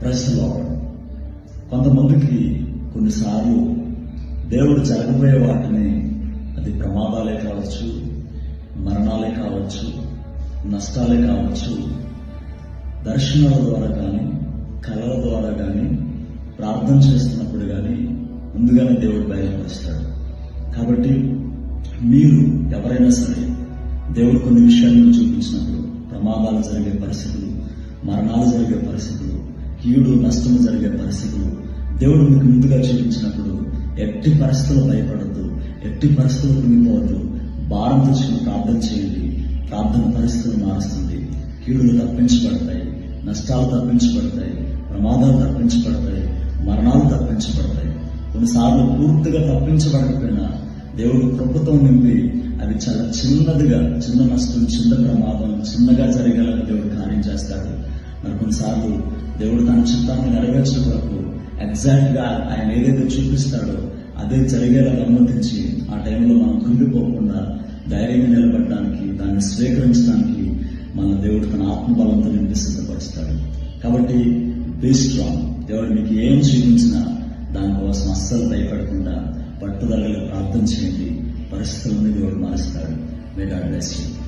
ప్రశ్నలో కొంతమందికి కొన్నిసార్లు దేవుడు జరగబోయే వాటిని, అది ప్రమాదాలే కావచ్చు, మరణాలే కావచ్చు, నష్టాలే కావచ్చు, దర్శనాల ద్వారా కానీ, కళల ద్వారా కానీ, ప్రార్థన చేస్తున్నప్పుడు కానీ ముందుగానే దేవుడు బయలుపరుస్తాడు. కాబట్టి మీరు ఎవరైనా సరే దేవుడు కొన్ని విషయాలను చూపించినప్పుడు, ప్రమాదాలు జరిగే పరిస్థితులు, మరణాలు జరిగే పరిస్థితులు, కీడు నష్టము జరిగే పరిస్థితులు దేవుడు మీకు ముందుగా చూపించినప్పుడు ఎట్టి పరిస్థితులు భయపడద్దు, ఎట్టి పరిస్థితులు కుంగిపోవద్దు. భారం తెచ్చుకుని ప్రార్థన చేయండి. ప్రార్థన పరిస్థితులు మారుస్తుంది. కీడులు తప్పించబడతాయి, నష్టాలు తప్పించబడతాయి, ప్రమాదాలు తప్పించబడతాయి, మరణాలు తప్పించబడతాయి. కొన్నిసార్లు పూర్తిగా తప్పించబడకపోయినా దేవుడు కృపతో నింపి అవి చాలా చిన్నదిగా, చిన్న నష్టం, చిన్న ప్రమాదం, చిన్నగా జరిగేలాగా దేవుడు కార్యం చేస్తాడు. మరి కొన్నిసార్లు దేవుడు తన చిత్తాన్ని నెరవేర్చడం వరకు ఎగ్జాక్ట్ గా ఆయన ఏదైతే చూపిస్తాడో అదే జరిగేలా అనుమతించి ఆ టైంలో మనం కృంగిపోకుండా ధైర్యంగా నిలబడడానికి, దాన్ని స్వీకరించడానికి మన దేవుడు తన ఆత్మబలంతో నింపి సిద్ధపరుస్తాడు. కాబట్టి బీ స్ట్రాంగ్. దేవుడు మీకు ఏం చూపించినా దానికోసం అస్సలు భయపడకుండా పట్టుదలగా ప్రార్థన చేయండి. పరిస్థితులన్నీ దేవుడు మారుస్తాడు. May God bless you.